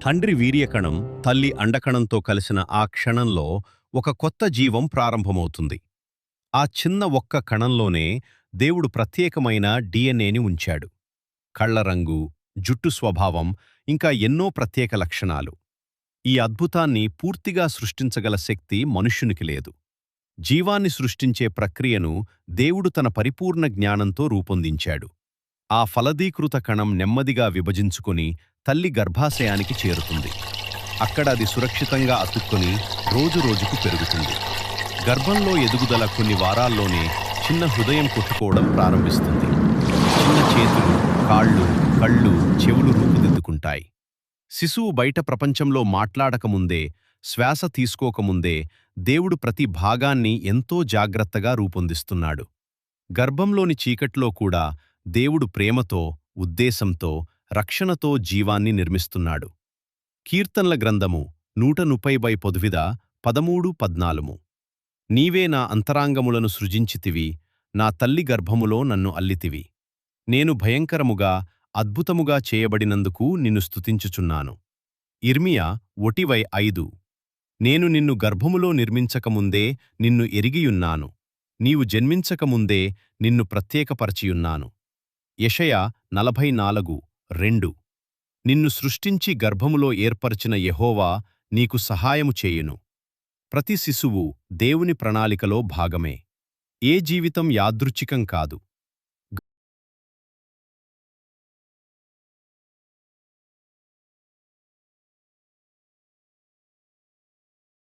తండ్రి వీర్యకణం తల్లి అండకణంతో కలిసిన ఆ క్షణంలో ఒక కొత్త జీవం ప్రారంభమవుతుంది. ఆ చిన్న ఒక్క కణంలోనే దేవుడు ప్రత్యేకమైన డిఎన్ఏని ఉంచాడు. కళ్ల రంగు, జుట్టు స్వభావం, ఇంకా ఎన్నో ప్రత్యేక లక్షణాలు. ఈ అద్భుతాన్ని పూర్తిగా సృష్టించగల శక్తి మనుష్యునికి లేదు. జీవాన్ని సృష్టించే ప్రక్రియను దేవుడు తన పరిపూర్ణ జ్ఞానంతో రూపొందించాడు. ఆ ఫలదీకృత కణం నెమ్మదిగా విభజించుకుని తల్లి గర్భాశయానికి చేరుతుంది. అక్కడ అది సురక్షితంగా అతుక్కొని రోజురోజుకు పెరుగుతుంది. గర్భంలో ఎదుగుదల కొన్ని వారాల్లోనే చిన్న హృదయం కొట్టుకోవడం ప్రారంభిస్తుంది. చిన్న చేతులు, కాళ్ళు, కళ్ళు, చెవులు రూపుదిద్దుకుంటాయి. శిశువు బయట ప్రపంచంలో మాట్లాడకముందే, శ్వాస తీసుకోకముందే దేవుడు ప్రతి భాగాన్ని ఎంతో జాగ్రత్తగా రూపొందిస్తున్నాడు. గర్భంలోని చీకట్లో కూడా దేవుడు ప్రేమతో, ఉద్దేశంతో, రక్షణతో జీవాన్ని నిర్మిస్తున్నాడు. కీర్తనల గ్రంథము 130 13-14. నీవే నా అంతరాంగములను సృజించితివి, నా తల్లి గర్భములో నన్ను అల్లితివి. నేను భయంకరముగా, అద్భుతముగా చేయబడినందుకు నిన్ను స్తుతించుచున్నాను. ఇర్మియా 1:5. నేను నిన్ను గర్భములో నిర్మించకముందే నిన్ను ఎరిగియున్నాను. నీవు జన్మించకముందే నిన్ను ప్రత్యేకపరచియున్నాను. యెషయా 44:2. నిన్ను సృష్టించి గర్భములో ఏర్పరచిన యెహోవా నీకు సహాయము చేయును. ప్రతి శిశువు దేవుని ప్రణాళికలో భాగమే. ఏ జీవితం యాదృచ్ఛికం కాదు.